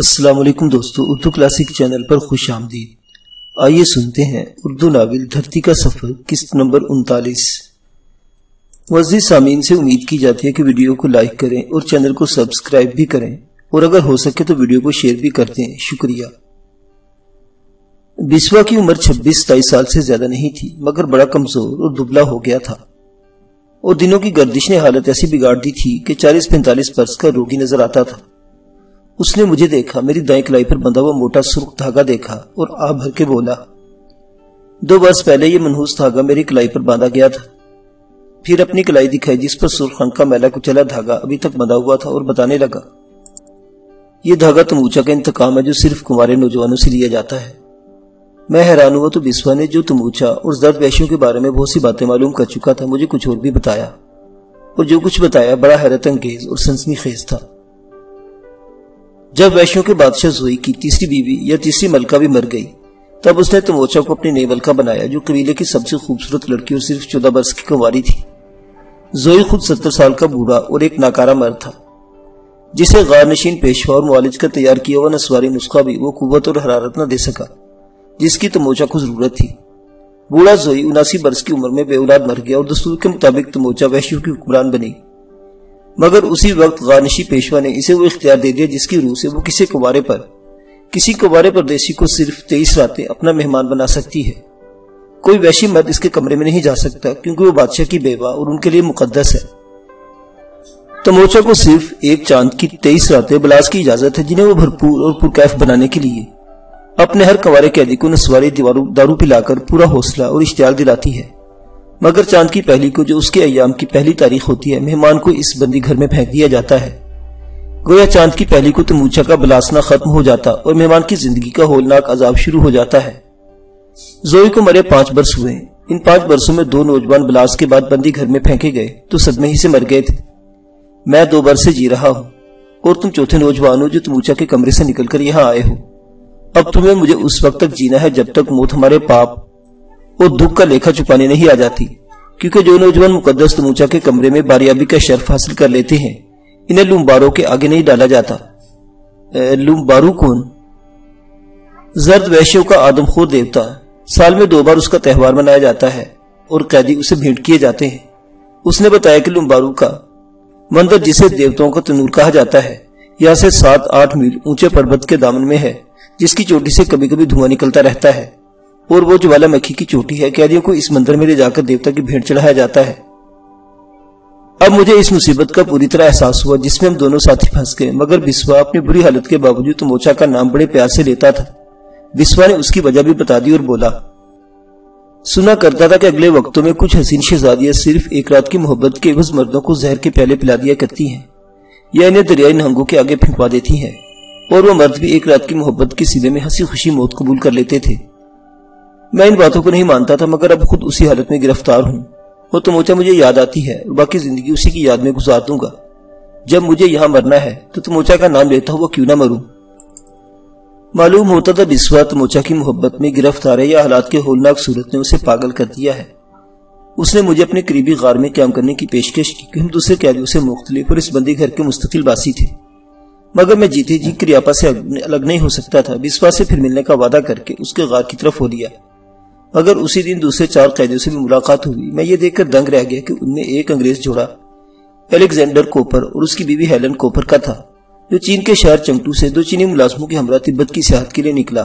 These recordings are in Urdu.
السلام علیکم دوستو، اردو کلاسک چینل پر خوش آمدید۔ آئیے سنتے ہیں اردو ناول دھرتی کا سفر قسط نمبر 39۔ معزز سامعین سے امید کی جاتی ہے کہ ویڈیو کو لائک کریں اور چینل کو سبسکرائب بھی کریں، اور اگر ہو سکے تو ویڈیو کو شیئر بھی کر دیں۔ شکریہ۔ بسوا کی عمر 26-27 سال سے زیادہ نہیں تھی، مگر بڑا کمزور اور دبلا ہو گیا تھا، اور دنوں کی گردش نے حالت ایسی بگاڑ دی تھی کہ 40-45 برس کا روگی نظر آتا تھا۔ اس نے مجھے دیکھا، میری دائیں کلائی پر بندھا ہوا موٹا سرخ دھاگا دیکھا اور آہ بھر کے بولا، 2 برس پہلے یہ منحوس دھاگا میری کلائی پر باندھا گیا تھا۔ پھر اپنی کلائی دکھائی جس پر سرخ رنگ کا میلا کچلا دھاگا ابھی تک بندھا ہوا تھا، اور بتانے لگا، یہ دھاگا تموچا کا انتقام ہے جو صرف کمارے نوجوانوں سے لیا جاتا ہے۔ میں حیران ہوا تو بسوا نے، جو تموچا اور زرد وحشیوں کے بارے میں بہت سی باتیں معلوم کر چکا تھا، مجھے کچھ اور بھی بتایا، اور جو کچھ بتایا بڑا حیرت انگیز اور سنسنی خیز تھا۔ جب وحشیوں کے بادشاہ زوئی کی تیسری بیوی یا تیسری ملکہ بھی مر گئی، تب اس نے تموچا کو اپنی نئی ملکہ بنایا، جو قبیلے کی سب سے خوبصورت لڑکی اور صرف 14 برس کی کنواری تھی۔ زوئی خود 70 سال کا بوڑھا اور ایک ناکارہ مرد تھا، جسے غار نشین پیشوا اور معالج کا تیار کیا ہوا نسواری نسخہ بھی وہ قوت اور حرارت نہ دے سکا جس کی تموچا کو ضرورت تھی۔ بوڑھا زوئی 79 برس کی عمر میں بے اولاد مر گیا، اور دستور کے مطابق تموچا وحشیوں کی حکمران بنی، مگر اسی وقت غارنشی پیشوا نے اسے وہ اختیار دے دیا جس کی روح سے وہ کسی کوارے پردیسی کو صرف 23 راتیں اپنا مہمان بنا سکتی ہے۔ کوئی وحشی مرد اس کے کمرے میں نہیں جا سکتا، کیونکہ وہ بادشاہ کی بیوہ اور ان کے لیے مقدس ہے۔ تموچا کو صرف ایک چاند کی 23 راتیں بلاس کی اجازت ہے، جنہیں وہ بھرپور اور پرکیف بنانے کے لیے اپنے ہر کنوارے قیدی کو نسواری دارو پلا کر پورا حوصلہ اور اشتعال دلاتی ہے۔ مگر چاند کی پہلی کو، جو اس کے ایام کی پہلی تاریخ ہوتی ہے، مہمان کو اس بندی گھر میں پھینک دیا جاتا ہے۔ گویا چاند کی پہلی کو تموچا کا بلاسنا ختم ہو جاتا اور مہمان کی زندگی کا ہولناک عذاب شروع ہو جاتا ہے۔ زوئی کو مرے 5 برس ہوئے۔ ان 5 برسوں میں 2 نوجوان بلاس کے بعد بندی گھر میں پھینکے گئے تو صدمے ہی سے مر گئے تھے۔ میں 2 برس سے جی رہا ہوں، اور تم چوتھے نوجوان ہو جو تموچا کے کمرے سے نکل کر یہاں آئے ہو۔ اب تمہیں مجھے اس وقت تک جینا ہے جب تک موت ہمارے پاپ اور دکھ کا لیکھا چھپانے نہیں آ جاتی، کیونکہ جو نوجوان مقدس تموچا کے کمرے میں باریابی کا شرف حاصل کر لیتے ہیں، انہیں لومبارو کے آگے نہیں ڈالا جاتا۔ لومبارو کون؟ زرد وحشیوں کا آدم خور دیوتا، سال میں 2 بار اس کا تہوار منایا جاتا ہے اور قیدی اسے بھیٹ کیے جاتے ہیں۔ اس نے بتایا کہ لومبارو کا مندر، جسے دیوتاؤں کا تنور کہا جاتا ہے، یہاں سے 7-8 میل اونچے پربت کے دامن میں ہے، جس کی چوٹی سے کبھی کبھی دھواں نکلتا رہتا ہے، اور وہ جوالا مکھی کی چوٹی ہے۔ قیدیوں کو اس مندر میں لے جا کر دیوتا کی بھیٹ چڑھایا جاتا ہے۔ اب مجھے اس مصیبت کا پوری طرح احساس ہوا جس میں ہم دونوں ساتھی پھنس گئے، مگر بسوا اپنی بری حالت کے باوجود تموچا کا نام بڑے پیار سے لیتا تھا۔ بسوا نے اس کی وجہ بھی بتا دی اور بولا، سنا کرتا تھا کہ اگلے وقتوں میں کچھ حسین شہزادیاں صرف ایک رات کی محبت کے عوض مردوں کو زہر کے پیالے پلا دیا کرتی ہیں، یا انہیں دریائی نہنگوں کے آگے پھینکوا دیتی ہیں، اور وہ مرد بھی ایک رات کی محبت کے صلے میں ہنسی خوشی موت قبول کر لیتے تھے۔ میں ان باتوں کو نہیں مانتا تھا، مگر اب خود اسی حالت میں گرفتار ہوں، اور تموچا مجھے یاد آتی ہے، اور باقی زندگی اسی کی یاد میں گزار دوں گا۔ جب مجھے یہاں مرنا ہے تو تموچا کا نام لیتا ہوا کیوں نہ مروں۔ معلوم ہوتا تھا بسوا تموچا کی محبت میں گرفتار ہے، یا حالات کے ہولناک صورت نے اسے پاگل کر دیا ہے۔ اس نے مجھے اپنے قریبی غار میں قیام کرنے کی پیشکش کی کہ ہم دوسرے قیدیوں سے مختلف اور اس بندی گھر کے مستقل باسی تھے، مگر میں جیتے جی کریاپا سے الگ نہیں ہو سکتا تھا۔ بسوا سے پھر ملنے کا وعدہ کر کے اس کے غار کی طرف ہو لیا، مگر اسی دن دوسرے 4 قیدیوں سے بھی ملاقات ہوئی۔ میں یہ دیکھ کر دنگ رہ گیا کہ ان میں ایک انگریز جوڑا الیگزینڈر کوپر اور اس کی بیوی ہیلن کوپر کا تھا، جو چین کے شہر چنگٹو سے 2 چینی ملازموں کے ہمراہ تبت کی سیاحت کے لیے نکلا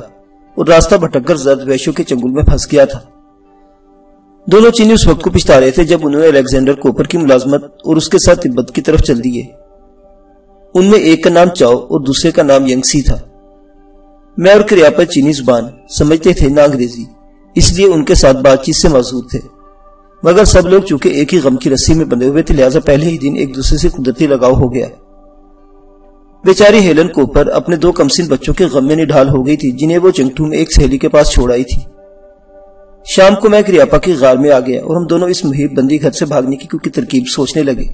اور راستہ بھٹک کر زرد وحشیوں کے چنگل میں پھنس گیا تھا۔ دونوں چینی اس وقت کو پچھتا رہے تھے جب انہوں نے الیگزینڈر کوپر کی ملازمت اور اس کے ساتھ تبت کی طرف چل دیے۔ ان میں ایک کا نام چاؤ اور دوسرے کا نام ینگسی تھا۔ میں اور کریاپا چینی زبان سمجھتے تھے نہ انگریزی، اس لیے ان کے ساتھ بات چیت سے معذور تھے، مگر سب لوگ چونکہ ایک ہی غم کی رسی میں بندھے ہوئے تھے، لہٰذا پہلے ہی دن ایک دوسرے سے قدرتی لگاؤ ہو گیا۔ بیچاری ہیلن کوپر اپنے 2 کمسن بچوں کے غم میں نڈھال ہو گئی تھی، جنہیں وہ چنگٹو میں ایک سہیلی کے پاس چھوڑ آئی تھی۔ شام کو میں کریاپا کی غار میں آ گیا، اور ہم دونوں اس محیط بندی گھر سے بھاگنے کی کوئی ترکیب سوچنے لگے،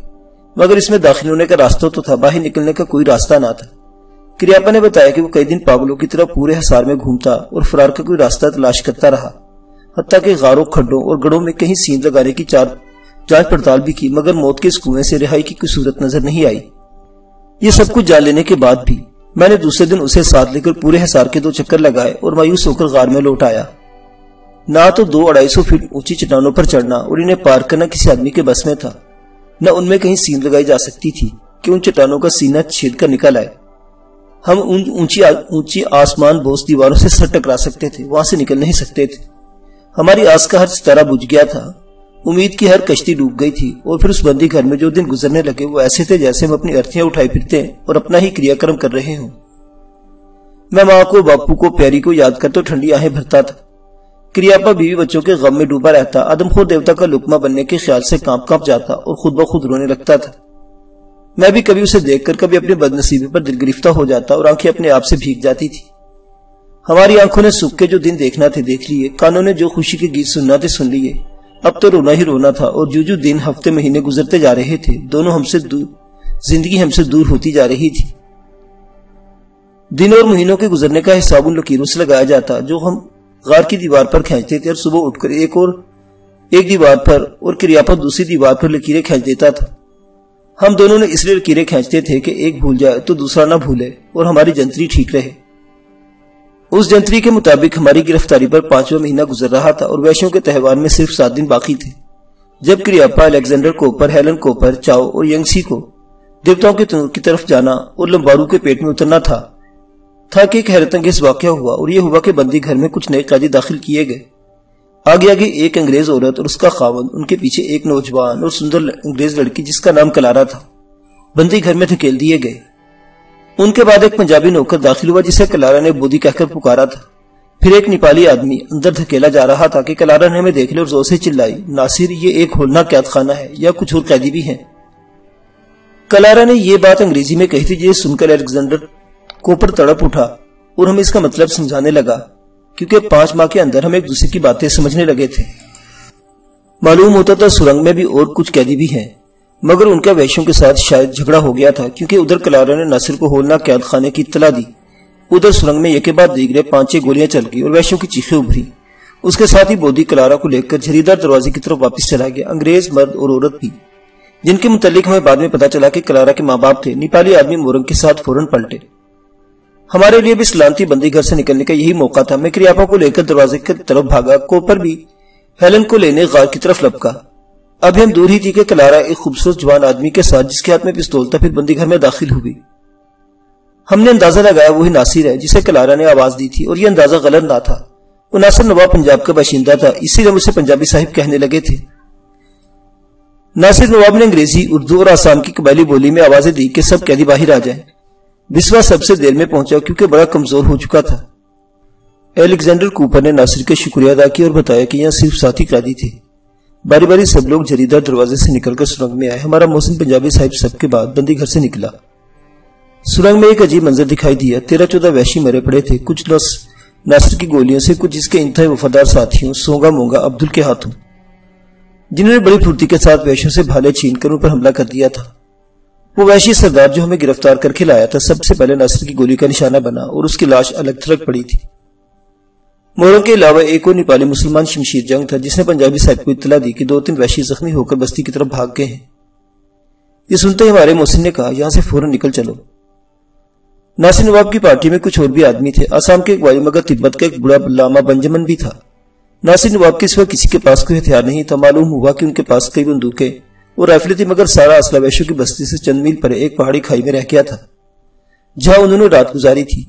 مگر اس میں داخل ہونے کا راستہ تو تھا، باہر نکلنے کا کوئی راستہ نہ تھا۔ کریاپا نے بتایا کہ وہ کئی دن پاگلوں کی طرح پورے حصار میں گھومتا اور فرار کا کوئی راستہ تلاش کرتا رہا، حتیٰ کہ غاروں، کھڈوں اور گڑھوں میں کہیں سیند لگانے کی جانچ پڑتال بھی کی، مگر موت کے اس کنویں سے رہائی کی کوئی صورت نظر نہیں آئی۔ یہ سب کچھ جان لینے کے بعد بھی میں نے دوسرے دن اسے ساتھ لے کر پورے حصار کے 2 چکر لگائے اور مایوس ہو کر غار میں لوٹ آیا۔ نہ تو 200-250 فٹ اونچی چٹانوں پر چڑھنا اور انہیں پار کرنا کسی آدمی کے بس میں تھا، نہ ان میں کہیں سین لگائی جا سکتی تھی کہ ان چٹانوں کا سینہ چھید کر نکل آئے۔ ہم ان اونچی آسمان بوس دیواروں سے سر ٹکرا سکتے تھے، وہاں سے نکل نہیں سکتے تھے۔ ہماری آس کا ہر ستارہ بجھ گیا تھا، امید کی ہر کشتی ڈوب گئی تھی، اور پھر اس بندی گھر میں جو دن گزرنے لگے وہ ایسے تھے جیسے ہم اپنی ارتھیاں اٹھائے پھرتے ہیں اور اپنا ہی کریا کرم کر رہے ہوں۔ میں ماں کو، باپو کو، پیاری کو یاد کر تو ٹھنڈی آہیں بھرتا تھا۔ کریاپا بیوی بچوں کے غم میں ڈوبا رہتا، آدم خود دیوتا کا لقمہ بننے کے خیال سے کانپ جاتا اور خود بخود رونے لگتا تھا۔ میں بھی کبھی اسے دیکھ کر کبھی اپنے بدنصیبی پر دل گرفتہ ہو جاتا اور آنکھیں اپنے آپ سے بھیگ جاتی تھی۔ ہماری آنکھوں نے سکھ کے جو دن دیکھنا تھے دیکھ لیے، کانوں نے جو خوشی کے گیت سننا تھے سن لیے، اب تو رونا ہی رونا تھا، اور جو دن، ہفتے، مہینے گزرتے جا رہے تھے، زندگی ہم سے دور ہوتی جا رہی تھی۔ دنوں اور مہینوں کے گزرنے کا حساب ان لکیروں سے لگایا جاتا جو ہم غار کی دیوار پر کھینچتے تھے، اور صبح اٹھ کر ایک دیوار پر اور کریاپا دوسری دیوار پر لکیریں کھینچ دیتا تھا۔ ہم دونوں نے اس لیے لکیریں کھینچتے تھے کہ ایک بھول جائے تو دوسرا نہ بھولے اور ہماری جنتری ٹھیک رہے۔ اس جنتری کے مطابق ہماری گرفتاری پر 5واں مہینہ گزر رہا تھا اور ویشوں کے تہوار میں صرف 7 دن باقی تھے، جب Cariappa, Alexander Cooper, Helen Cooper, Chao اور ینگسی کو دیوتاؤں کے تنور کی طرف جانا اور لمبارو کے پیٹ میں اترنا تھا کہ ایک حیرت انگیز واقعہ ہوا، اور یہ ہوا کہ بندی گھر میں کچھ نئے قیدی داخل کیے گئے۔ آگے ایک انگریز عورت اور اس کا خاوند، ان کے پیچھے ایک نوجوان اور سندر انگریز لڑکی جس کا نام کلارا تھا، بندی گھر میں دھکیل دیے گئے۔ ان کے بعد ایک پنجابی نوکر داخل ہوا جسے کلارا نے بودی کہہ کر پکارا تھا۔ پھر ایک نیپالی آدمی اندر دھکیلا جا رہا تھا کہ کلارا نے ہمیں دیکھ لیا اور زور سے چلائی، ناصر، یہ ایک ہولناک قید خانہ ہے، یا کچھ اور قیدی بھی ہیں۔ کلارا نے یہ بات انگریزی میں کہی تھی، جسے سن کر الیگزینڈر کوپر تڑپ اٹھا اور ہم اس کا مطلب سمجھانے لگا، کیونکہ 5 ماہ کے اندر ہم ایک دوسرے کی باتیں سمجھنے لگے تھے۔ معلوم ہوتا تھا سرنگ میں بھی اور کچھ قیدی بھی ہیں، مگر ان کا ویشوں کے ساتھ شاید جھگڑا ہو گیا تھا، کیونکہ ادھر کلارا نے ناصر کو ہولناک قید خانے کی اطلاع دی، ادھر سرنگ میں یکے بعد دیگرے 5-6 گولیاں چل گئی اور ویشوں کی چیخیں ابھری۔ اس کے ساتھ ہی بودی کلارا کو لے کر جھریدار دروازے کی طرف واپس چلا گیا، انگریز مرد اور عورت بھی، جن کے متعلق ہمیں بعد میں پتا چلا کہ کلارا کے ماں باپ تھے۔ نیپالی آدمی مورنگ کے ساتھ فوراً پلٹے۔ ہمارے لیے بھی سلامتی بندی گھر سے نکلنے کا یہی موقع تھا۔ میں کریاپا کو لے کر دروازے کی طرف بھاگا، کوپر بھی ہیلن کو لینے غار کی طرف لپکا۔ ابھی ہم دور ہی تھی کہ کلارا ایک خوبصورت جوان آدمی کے ساتھ، جس کے ہاتھ میں پستول تھا، پھر بندی گھر میں داخل ہوئی۔ ہم نے اندازہ لگایا وہی ناصر ہے جسے کلارا نے آواز دی تھی، اور یہ اندازہ غلط نہ تھا۔ وہ ناصر نواب پنجاب کا باشندہ تھا، اسی لیے ہم اسے پنجابی صاحب کہنے لگے تھے۔ ناصر نواب نے انگریزی، اردو اور آسام کی قبائلی بولی میں آوازیں دی کہ سب قیدی باہر آ جائیں۔ بسوا سب سے دیر میں پہنچا کیونکہ بڑا کمزور ہو چکا تھا۔ الیگزینڈر کوپر نے ناصر کے شکریہ ادا کیا اور بتایا کہ یہاں صرف 7 ہی قیدی تھے۔ باری باری سب لوگ جریدار دروازے سے نکل کر سرنگ میں آئے۔ ہمارا محسن پنجابی صاحب سب کے بعد بندی گھر سے نکلا۔ سرنگ میں ایک عجیب منظر دکھائی دیا۔ 13-14 وحشی مرے پڑے تھے، کچھ ناصر کی گولیوں سے، کچھ اس کے انتہائی وفادار ساتھیوں سونگا مونگا عبدل کے ہاتھوں، جنہوں نے بڑی پھرتی کے ساتھ وحشیوں سے بھالے چھین کر ان پر حملہ کر دیا تھا۔ وہ وحشی سردار جو ہمیں گرفتار کر کے لایا تھا سب سے پہلے ناصر کی گولی کا نشانہ بنا اور اس کی لاش الگ تھلگ پڑی تھی۔ موروں کے علاوہ ایک اور نیپالی مسلمان شمشیر جنگ تھا جس نے پنجابی صاحب کو اطلاع دی کہ 2-3 وحشی زخمی ہو کر بستی کی طرف بھاگ گئے ہیں۔ یہ سنتے ہی ہمارے محسن نے کہا یہاں سے فوراً نکل چلو۔ ناصر نواب کی پارٹی میں کچھ اور بھی آدمی تھے، آسام کے اقبالی مگر تبت کا ایک بڑا لاما بنجمن بھی تھا۔ ناصر نواب کے سوا کسی کے پاس کوئی ہتھیار نہیں تھا۔ معلوم ہوا کہ ان کے پاس کئی بندوقیں اور رائفلیں تھی، مگر سارا اسلحہ وحشیوں کی بستی سے چند میل پرے ایک پہاڑی کھائی میں رہ گیا تھا جہاں انہوں نے رات گزاری تھی۔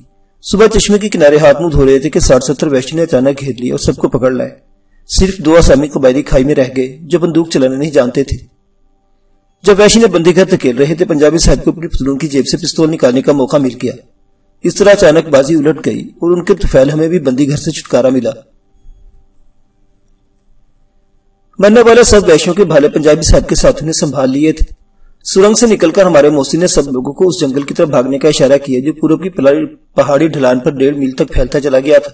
صبح چشمے کے کنارے ہاتھ منہ دھو رہے تھے کہ 60-70 وحشی نے اچانک گھیر لی اور سب کو پکڑ لائے۔ صرف 2 آسامی قبائلی کھائی میں رہ گئے جو بندوق چلانا نہیں جانتے تھے۔ جب وحشی نے بندی گھر دھکیل رہے تھے پنجابی صاحب کو اپنی پتلون کی جیب سے پستول نکالنے کا موقع مل گیا۔ اس طرح اچانک بازی الٹ گئی اور ان کے طفیل ہمیں بھی بندی گھر سے چھٹکارا ملا۔ مرنے والے سب وحشیوں کے بھالے پنجابی صاحب کے ساتھوں نے سنبھال لیے تھے۔ سرنگ سے نکل کر ہمارے محسن نے سب لوگوں کو اس جنگل کی طرف بھاگنے کا اشارہ کیا جو پورب کی پہاڑی ڈھلان پر 1.5 میل تک پھیلتا چلا گیا تھا۔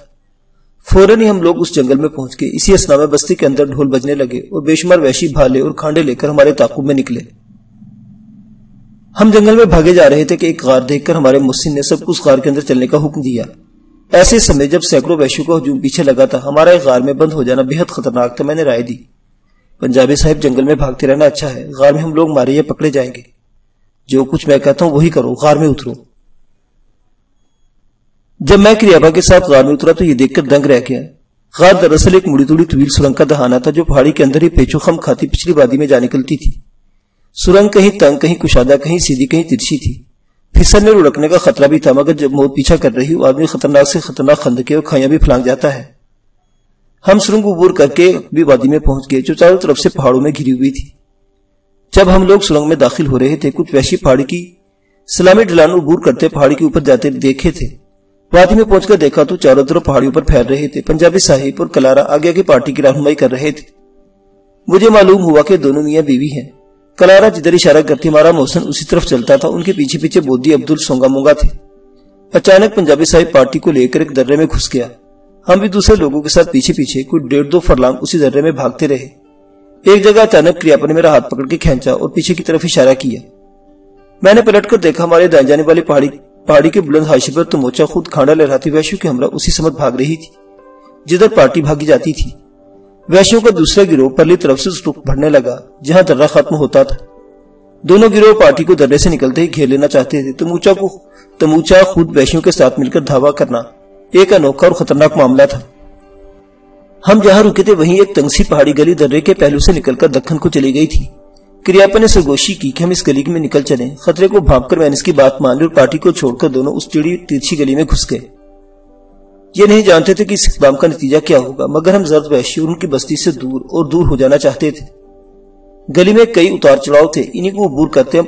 فوراً ہی ہم لوگ اس جنگل میں پہنچ گئے۔ اسی اثنا میں بستی کے اندر ڈھول بجنے لگے اور بے شمار وحشی بھالے اور کھانڈے لے کر ہمارے تعاقب میں نکلے۔ ہم جنگل میں بھاگے جا رہے تھے کہ ایک غار دیکھ کر ہمارے محسن نے سب کو اس غار کے اندر چلنے کا حکم دیا۔ ایسے سمے جب سینکڑوں وحشیوں کا ہجوم پیچھے لگا تھا، ہمارا ایک غار میں بند ہو جانا بے حد خطرناک تھا۔ میں نے رائے دی پنجابی صاحب جنگل میں بھاگتے رہنا اچھا ہے، غار میں ہم لوگ مارے یا پکڑے جائیں گے۔ جو کچھ میں کہتا ہوں وہی کرو، غار میں اترو۔ جب میں کریابا کے ساتھ غار میں اترا تو یہ دیکھ کر دنگ رہ گیا۔ غار دراصل ایک مڑی توڑی طویل سرنگ کا دہانہ تھا جو پہاڑی کے اندر ہی پیچو خم کھاتی پچھلی وادی میں جا نکلتی تھی۔ سرنگ کہیں تنگ، کہیں کشادہ، کہیں سیدھی، کہیں ترچھی تھی۔ پھسلنے اور اڑکنے کا خطرہ بھی تھا، مگر جب موت پیچھا کر رہی ہو آدمی خطرناک سے خطرناک خندقیں اور کھائیاں بھی پھلانگ جاتا ہے۔ ہم سرنگ عبور کر کے بھی وادی میں پہنچ گئے جو چاروں طرف سے پہاڑوں میں گھری ہوئی تھی۔ جب ہم لوگ سرنگ میں داخل ہو رہے تھے کچھ وحشی پہاڑی کی سلامی ڈھلان عبور کرتے پہاڑی کے اوپر جاتے دیکھے تھے۔ وادی میں پہنچ کر دیکھا تو چاروں طرف پہاڑیوں پر پھیل رہے تھے۔ پنجابی صاحب اور کلارا آگے آگے پارٹی کی رہنمائی کر رہے تھے۔ مجھے معلوم ہوا کہ دونوں میاں بیوی ہیں۔ کلارا جدھر اشارہ کرتی ہمارا محسن اسی طرف چلتا تھا، ان کے پیچھے پیچھے بودی عبدل سونگا مونگا تھے۔ اچانک پنجابی صاحب پارٹی کو لے کر ایک درے میں گھس گیا۔ ہم بھی دوسرے لوگوں کے ساتھ پیچھے پیچھے کوئی 1.5-2 فرلانگ اسی درے میں بھاگتے رہے۔ ایک جگہ اچانک کریاپا نے میرا ہاتھ پکڑ کے کھینچا اور پیچھے کی طرف اشارہ کیا۔ میں نے پلٹ کر دیکھا، ہمارے دائیں جانے والی پہاڑی کے بلند حاشیے پر تموچا خود کھانڈا لہراتی وحشیوں کی ہمراہ اسی سمت بھاگ رہی تھی جدھر پارٹی بھاگی جاتی تھی۔ وحشیوں کا دوسرا گروہ پرلی طرف سے اس رخ بڑھنے لگا جہاں درہ ختم ہوتا تھا۔ دونوں گروہ پارٹی کو درے سے نکلتے ہی گھیر لینا چاہتے تھے۔ تموچا خود وحشیوں کے ساتھ مل کر دھاوا کرنا ایک انوکھا اور خطرناک معاملہ تھا۔ ہم جہاں رکے تھے وہیں ایک تنگسی پہاڑی گلی درے کے پہلو سے نکل کر دکن کو چلی گئی تھی۔ کریاپا نے سرگوشی کی کہ ہم اس گلی میں نکل چلیں۔ خطرے کو بھانپ کر میں نے اس کی بات مان لی اور پارٹی کو چھوڑ کر دونوں اس ٹیڑھی ترچھی گلی میں گھس گئے۔ یہ نہیں جانتے تھے کہ اس اقدام کا نتیجہ کیا ہوگا، مگر ہم زرد وحشی اور ان کی بستی سے دور اور دور ہو جانا چاہتے تھے۔ گلی میں کئی اتار چڑھاؤ تھے، انہی کو عبور کرتے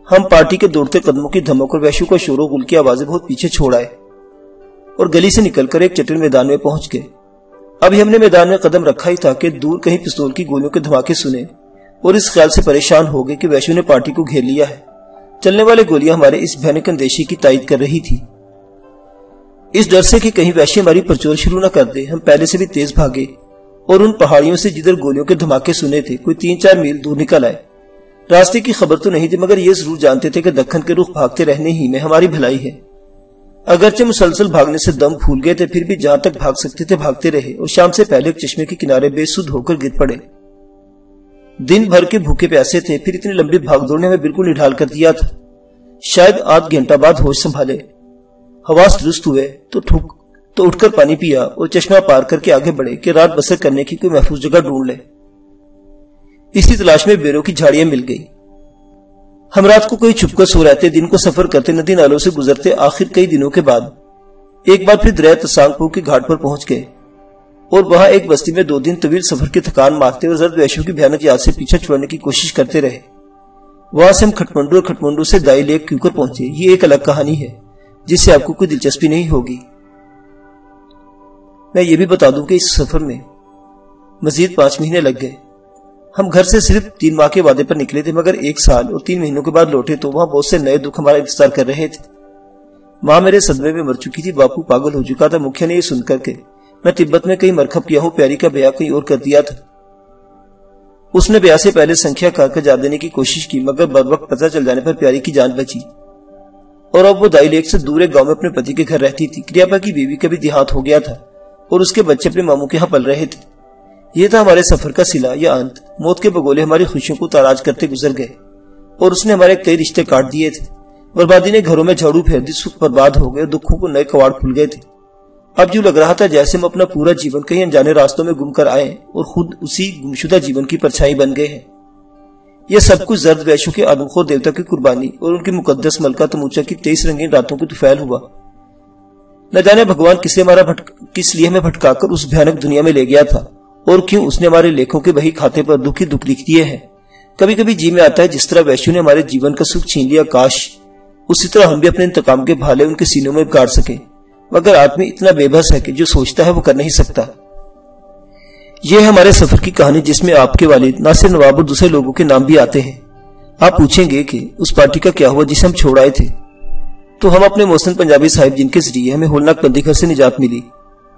ہم پارٹی کے دوڑتے قدموں کی دھمک اور وحشیوں کا شور و غل کی آوازیں بہت پیچھے چھوڑ آئے اور گلی سے نکل کر ایک چٹل میدان میں پہنچ گئے۔ ابھی ہم نے میدان میں قدم رکھا ہی تھا کہ دور کہیں پستول کی گولیوں کے دھماکے سنے اور اس خیال سے پریشان ہو گئے کہ وحشیوں نے پارٹی کو گھیر لیا ہے۔ چلنے والے گولیاں ہمارے اس بھیانک اندیشے کی تائید کر رہی تھی۔ اس ڈر سے کہ کہیں وحشی ہماری پرچور شروع نہ کر دے، ہم پہلے سے بھی تیز بھاگے اور ان پہاڑیوں سے جدھر گولیوں کے دھماکے سنے تھے کوئی 3-4 میل دور نکل آئے۔ راستے کی خبر تو نہیں تھی، مگر یہ ضرور جانتے تھے کہ دکن کے رخ بھاگتے رہنے ہی میں ہماری بھلائی ہے۔ اگرچہ مسلسل بھاگنے سے دم پھول گئے تھے، پھر بھی جہاں تک بھاگ سکتے تھے بھاگتے رہے اور شام سے پہلے ایک چشمے کے کنارے بے سود ہو کر گر پڑے۔ دن بھر کے بھوکے پیاسے تھے، پھر اتنی لمبی بھاگ دوڑ نے ہمیں بالکل نڈھال کر دیا تھا۔ شاید آدھ گھنٹہ بعد ہوش سنبھالے، حواس درست ہوئے تو اٹھ کر پانی پیا اور چشمہ پار کر کے آگے بڑھے کہ رات بسر کرنے کی کوئی محفوظ جگہ ڈھونڈ لے۔ اسی تلاش میں بیروں کی جھاڑیاں مل گئی۔ ہم رات کو کوئی چھپ کر سو رہتے، دن کو سفر کرتے، ندی نالوں سے گزرتے۔ آخر کئی دنوں کے بعد ایک بار پھر دریا تسانگپو کے گھاٹ پر پہنچ گئے اور وہاں ایک بستی میں 2 دن طویل سفر کی تھکان مارتے اور زرد وحشیوں کی بھیانک یاد سے پیچھا چھڑانے کی کوشش کرتے رہے۔ وہاں سے ہم کھٹمنڈو اور کھٹمنڈو سے دائی لیک کیوں کر پہنچے، یہ ایک الگ کہانی ہے جس سے آپ کو کوئی دلچسپی نہیں ہوگی۔ میں یہ بھی بتا دوں کہ اس سفر میں مزید 5 مہینے لگ گئے۔ ہم گھر سے صرف 3 ماہ کے وعدے پر نکلے تھے، مگر 1 سال اور 3 مہینوں کے بعد لوٹے تو وہاں بہت سے نئے دکھ ہمارا انتظار کر رہے تھے۔ ماں میرے صدمے میں مر چکی تھی، باپو پاگل ہو چکا تھا۔ مکھیا نے یہ سن کر کے میں تبت میں کہیں مرکب کیا ہوں، پیاری کا بیاہ کہیں اور کر دیا تھا۔ اس نے بیاہ سے پہلے سنکھیا کہا کر جا دینے کی کوشش کی، مگر بر وقت پتہ چل جانے پر پیاری کی جان بچی اور اب وہ دائی لیک سے دور ایک گاؤں میں اپنے پتی کے گھر رہتی تھی۔ کریاپا کی بیوی کا بھی دیہانت ہو گیا تھا اور اس کے بچے اپنے ماموں کے ہاں پل رہے تھے۔ یہ تھا ہمارے سفر کا صلہ یا انت۔ موت کے بگولے ہماری خوشیوں کو تاراج کرتے گزر گئے اور اس نے ہمارے کئی رشتے کاٹ دیے تھے۔ بربادی نے گھروں میں جھاڑو پھیر دی، سکھ برباد ہو گئے، دکھوں کو نئے کواڑ کھل گئے تھے۔ اب جو لگ رہا تھا جیسے ہم اپنا پورا جیون کہیں انجانے راستوں میں گم کر آئے اور خود اسی گمشدہ جیون کی پرچھائی بن گئے ہیں۔ یہ سب کچھ زرد وحشیوں کے آدمخور دیوتا کی قربانی اور ان کی مقدس ملکہ تموچا کی 23 رنگین راتوں کی طفیل ہوا۔ نہ جانے بھگوان کس لیے ہمیں بھٹکا کر اس بھیانک دنیا میں لے گیا تھا اور کیوں اس نے ہمارے لیکھوں کے بہی کھاتے پر دکھ لکھ دیے ہیں۔ کبھی کبھی جی میں آتا ہے جس طرح وحشیوں نے ہمارے جیون کا سکھ چھین لیا، کاش اسی طرح ہم بھی اپنے انتقام کے بھالے ان کے سینوں میں گاڑ سکیں، مگر آدمی اتنا بے بس ہے کہ جو سوچتا ہے وہ کر نہیں سکتا۔ یہ ہے ہمارے سفر کی کہانی، جس میں آپ کے والد ناصر نواب اور دوسرے لوگوں کے نام بھی آتے ہیں۔ آپ پوچھیں گے کہ اس پارٹی کا کیا ہوا جسے ہم چھوڑ آئے تھے، تو ہم اپنے محسن پنجابی صاحب جن کے ذریعے ہمیں ہولناک بندی گھر سے نجات ملی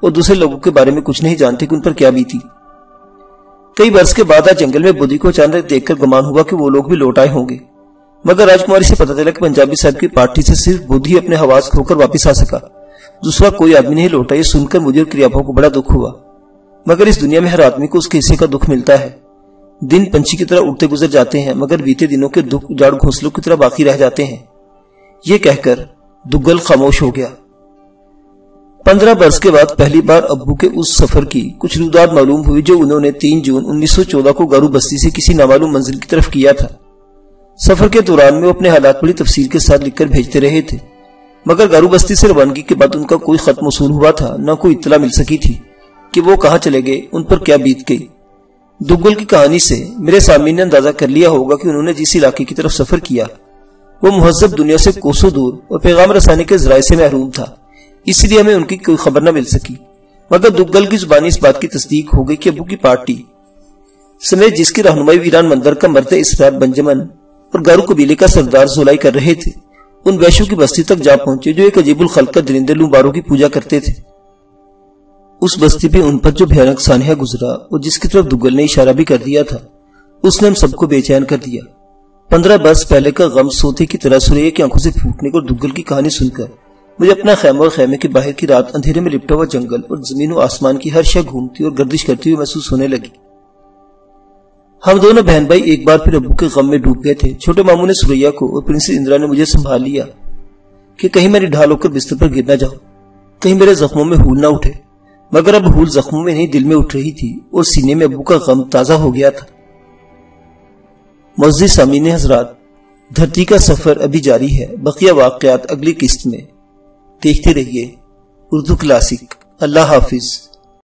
اور دوسرے لوگوں کے بارے میں کچھ نہیں جانتے کہ ان پر کیا بیتی۔ کئی برس کے بعد آج جنگل میں بدھی کو اچانک دیکھ کر گمان ہوا کہ وہ لوگ بھی لوٹ آئے ہوں گے، مگر راجکماری سے پتہ چلا کہ پنجابی صاحب کی پارٹی سے صرف بدھی اپنے حواس کھو کر واپس آ سکا، دوسرا کوئی آدمی نہیں لوٹا۔ یہ سن کر مجھے اور کریاپا کو بڑا دکھ ہوا، مگر اس دنیا میں ہر آدمی کو اس کے حصے کا دکھ ملتا ہے۔ دن پنچھی کی طرح اڑتے گزر جاتے ہیں، مگر بیتے دنوں کے دکھ جاڑ گھونسلوں کی طرح باقی رہ جاتے ہیں۔ یہ کہہ کر دگل خاموش ہو گیا۔ 15 برس کے بعد پہلی بار ابو کے اس سفر کی کچھ رودات معلوم ہوئی جو انہوں نے 3 جون 1914 کو گارو بستی سے کسی نامعلوم منزل کی طرف کیا تھا۔ سفر کے دوران میں وہ اپنے حالات بڑی تفصیل کے ساتھ لکھ کر بھیجتے رہے تھے، مگر گارو بستی سے روانگی کے بعد ان کا کوئی خط موصول ہوا تھا، نہ کوئی اطلاع مل سکی تھی کہ وہ کہاں چلے گئے، ان پر کیا بیت گئی۔ دگل کی کہانی سے میرے سامعین نے اندازہ کر لیا ہوگا کہ انہوں نے جس علاقے کی طرف سفر کیا وہ مہذب دنیا سے کوسوں دور اور پیغام رسانے کے ذرائع سے محروم تھا، اس لیے ہمیں ان کی کوئی خبر نہ مل سکی۔ مگر دگل کی زبانی اس بات کی تصدیق ہو گئی کہ ابو کی پارٹی سمیت جس کی رہنمائی ویران مندر کا مرد اسرار بنجمن اور گارو قبیلے کا سردار زولائی کر رہے تھے، ان ویشوں کی بستی تک جا پہنچے جو ایک عجیب الخلق کا درندے لومباروں کی پوجا کرتے تھے۔ اس بستی پہ ان پر جو بھیانک سانحہ گزرا اور جس کی طرف دگل نے اشارہ بھی کر دیا تھا، اس نے ہم سب کو بے چین کر دیا۔ 15 برس پہلے کا غم سوتے کی طرح سوریا کی آنکھوں سے پھوٹنے کو دگل کی کہانی سن کر مجھے اپنا خیمہ اور خیمے کے باہر کی رات اندھیرے میں لپٹا ہوا جنگل اور زمین و آسمان کی ہر شے گھومتی اور گردش کرتی ہوئی محسوس ہونے لگی۔ ہم دونوں بہن بھائی ایک بار پھر ابو کے غم میں ڈوب گئے تھے۔ چھوٹے ماموں نے سوریا کو اور پرنسس اندرا نے مجھے سنبھال لیا کہ کہیں میں ڈھال ہو کر بستر پر گر نہ جاؤں، کہیں میرے زخموں میں ہول نہ اٹھے۔ مگر اب ہول زخموں میں نہیں دل میں اٹھ رہی تھی اور سینے میں ابو کا غم تازہ ہو گیا تھا۔ معزز سامعین حضرات، دھرتی کا سفر ابھی جاری ہے، بقیہ واقعات اگلی قسط میں۔ دیکھتے رہیے اردو کلاسک۔ اللہ حافظ۔